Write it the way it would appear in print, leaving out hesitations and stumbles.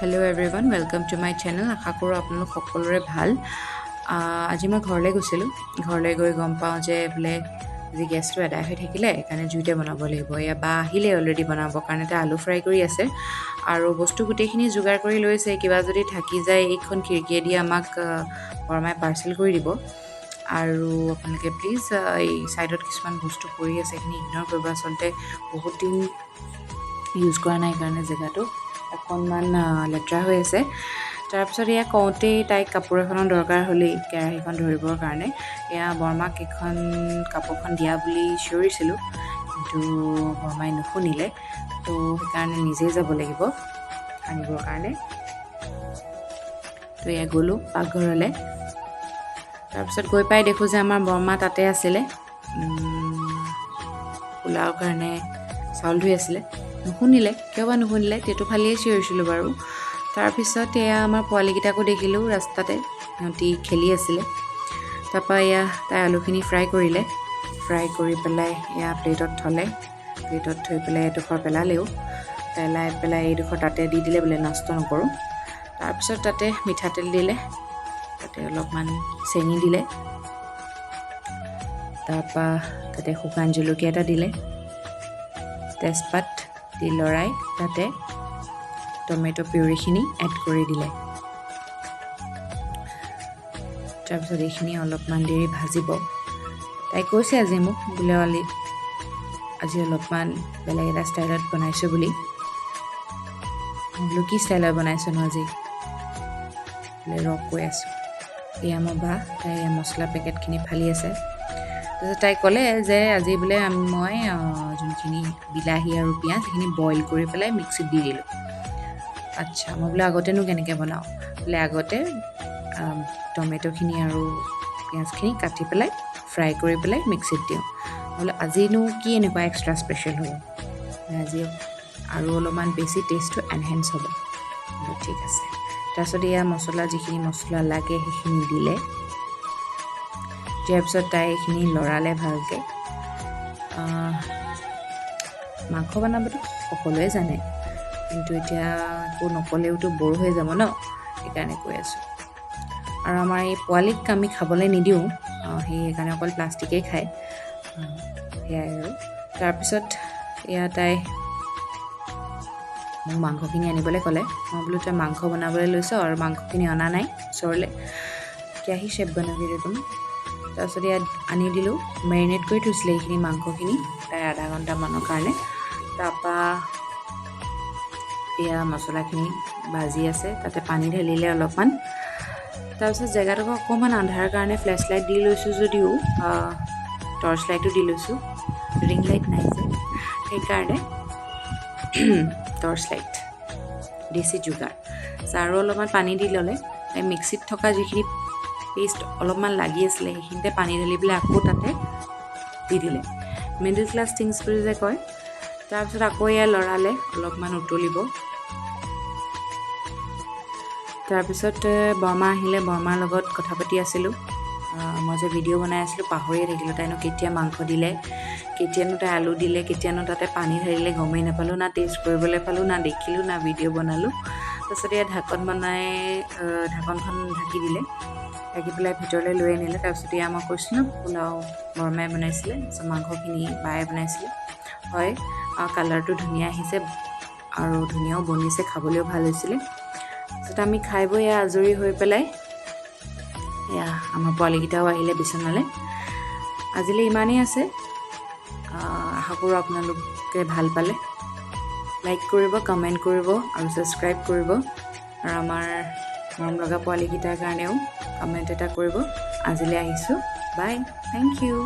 Hello everyone, welcome to my channel. আশা কৰোঁ আপোনালোক সকলোৰে ভাল। আজি মই ঘৰলৈ গৈছিলোঁ। ঘৰলৈ গৈ গম পাওঁ যে বোলে আজি গেছটো এদায় হৈ থাকিলে, সেইকাৰণে জুইতে বনাব লাগিব। এয়া বা আহিলে অলৰেডি বনাবৰ কাৰণে, তাই আলু ফ্ৰাই কৰি আছে আৰু বস্তু গোটেইখিনি যোগাৰ কৰি লৈছে। কিবা যদি থাকি যায় এইখন খিৰিকীয়েদি আমাক বৰমাই পাৰ্চেল কৰি দিব। আৰু আপোনালোকে প্লিজ এই ছাইডত কিছুমান বস্তু পৰি আছে, সেইখিনি ইগন'ৰ কৰিব। আচলতে বহুত দিন ইউজ কৰা নাই কাৰণে জেগাটো অকণমান লেতেৰা হৈ আছে। তাৰপিছত এয়া কওঁতেই তাইক কাপোৰ এখনৰ দৰকাৰ হ'লেই কেৰাহীখন ধৰিবৰ কাৰণে। এয়া বৰমাক এখন কাপোৰখন দিয়া বুলি চিঞৰিছিলোঁ, কিন্তু বৰমাই নুশুনিলে। তো সেইকাৰণে নিজেই যাব লাগিব আনিবৰ কাৰণে। তো এয়া গ'লোঁ পাকঘৰলৈ। তাৰপিছত গৈ পাই দেখোঁ যে আমাৰ বৰমা তাতে আছিলে, পোলাওৰ কাৰণে চাউল ধুই আছিলে। নুশুনিলে, কিয় বা নুশুনিলে, তেটো ফালিয়ে চিঞৰিছিলোঁ বাৰু। তাৰপিছত এয়া আমাৰ পোৱালীকেইটাকো দেখিলোঁ ৰাস্তাতে, সিহঁতি খেলি আছিলে। তাৰপৰা এয়া তাই আলুখিনি ফ্ৰাই কৰিলে, ফ্ৰাই কৰি পেলাই এয়া প্লেটত থ'লে। প্লেটত থৈ পেলাই এডোখৰ পেলালেও, পেলাই এইডোখৰ তাতে দি দিলে বোলে নষ্ট নকৰোঁ। তাৰপিছত তাতে মিঠাতেল দিলে, তাতে অলপমান চেনি দিলে, তাৰপৰা তাতে শুকান জলকীয়া এটা দিলে, তেজপাত দি লৰাই তাতে টমেটো পিউৰিখিনি এড কৰি দিলে। তাৰপিছত এইখিনি অলপমান দেৰি ভাজিব। তাই কৈছে আজি মোক বোলে আজি অলপমান বেলেগ এটা ষ্টাইলত বনাইছোঁ বুলি। বোলো কি ষ্টাইলত বনাইছোঁনো আজি বোলে, ৰক কৈ আছোঁ। এয়া মোৰ বা, তাই মছলা পেকেটখিনি ফালি আছে। তাৰপিছত তাই ক'লে যে আজি বোলে মই যোনখিনি বিলাহী আৰু পিঁয়াজ সেইখিনি বইল কৰি পেলাই মিক্সিত দি দিলোঁ। আচ্ছা, মই বোলে আগতেনো কেনেকৈ বনাওঁ? বোলে আগতে টমেটোখিনি আৰু পিঁয়াজখিনি কাটি পেলাই ফ্ৰাই কৰি পেলাই মিক্সিত দিওঁ। বোলে আজিনো কি এনেকুৱা এক্সট্ৰা স্পেচিয়েল হ'ব, আজি আৰু অলপমান বেছি টেষ্টটো এনহেঞ্চ হ'ব। বোলে ঠিক আছে। তাৰপিছত এয়া মছলা, যিখিনি মছলা লাগে সেইখিনি দিলে। দিয়াৰ পিছত তাই এইখিনি লৰালে ভালকৈ। মাংস বনাবতো সকলোৱে জানে, কিন্তু এতিয়া একো নক'লেওতো বৰ হৈ যাব ন, সেইকাৰণে কৈ আছোঁ। আৰু আমাৰ এই পোৱালীক আমি খাবলৈ নিদিওঁ, সেইকাৰণে অকল প্লাষ্টিকেই খায়, সেয়াই আৰু। তাৰপিছত এয়া তাই মোক মাংসখিনি আনিবলৈ ক'লে। মই বোলো তই মাংস বনাবলৈ লৈছ আৰু মাংসখিনি অনা নাই ওচৰলৈ, কিয়া হি শেফ বনাবি ৰে তুম। তাৰপিছত ইয়াত আনি দিলোঁ, মেৰিনেট কৰি থৈছিলে এইখিনি মাংসখিনি তাই আধা ঘণ্টামানৰ কাৰণে। তাৰপৰা এয়া মছলাখিনি ভাজি আছে, তাতে পানী ঢালিলে অলপমান। তাৰপিছত জেগাডোখৰ অকণমান আন্ধাৰ কাৰণে ফ্লেছ লাইট দি লৈছোঁ, যদিও টৰ্চ লাইটো দি লৈছোঁ, ৰিং লাইট নাই যে, সেইকাৰণে টৰ্চ লাইট দেশী যোগাৰ। আৰু অলপমান পানী দি ল'লে। তাই মিক্সিত থকা যিখিনি পেষ্ট অলপমান লাগি আছিলে সেইখিনিতে পানী ঢালি পেলাই আকৌ তাতে দি দিলে, মিডল ক্লাছ থিংছ বুলি যে কয়। তাৰপিছত আকৌ এয়া লৰালে, অলপমান উতলিব। তাৰপিছত বৰমা আহিলে, বৰমাৰ লগত কথা পাতি আছিলোঁ। মই যে ভিডিঅ' বনাই আছিলোঁ পাহৰিয়ে থাকিলোঁ। তাইনো কেতিয়া মাংস দিলে, কেতিয়ানো তাই আলু দিলে, কেতিয়ানো তাতে পানী ঢালিলে, গমেই নাপালোঁ। না টেষ্ট কৰিবলৈ পালোঁ, না দেখিলোঁ, না ভিডিঅ' বনালোঁ। তাৰপিছত এয়া ঢাকনখন ঢাকি দিলে, ঢাকি পেলাই ভিতৰলৈ লৈ আনিলে। তাৰপিছত এয়া মই কৈছিলোঁ পোলাও বৰমাই বনাইছিলে, তাৰপিছত মাংসখিনি বায়ে বনাইছিলে। হয়, কালাৰটো ধুনীয়া আহিছে আৰু ধুনীয়াও বনিছে, খাবলৈও ভাল হৈছিলে। তাৰপিছত আমি খাই বৈ এয়া আজৰি হৈ পেলাই এয়া আমাৰ পোৱালীকেইটাও আহিলে বিচনালৈ। আজিলৈ ইমানেই আছে। আশা কৰোঁ আপোনালোকে ভাল পালে। লাইক কৰিব, কমেণ্ট কৰিব আৰু ছাবস্ক্ৰাইব কৰিব। আৰু আমাৰ মৰম লগা পোৱালীকেইটাৰ কাৰণেও কমেণ্ট এটা কৰিব। আজিলৈ আহিছোঁ, বাই, থেংক ইউ।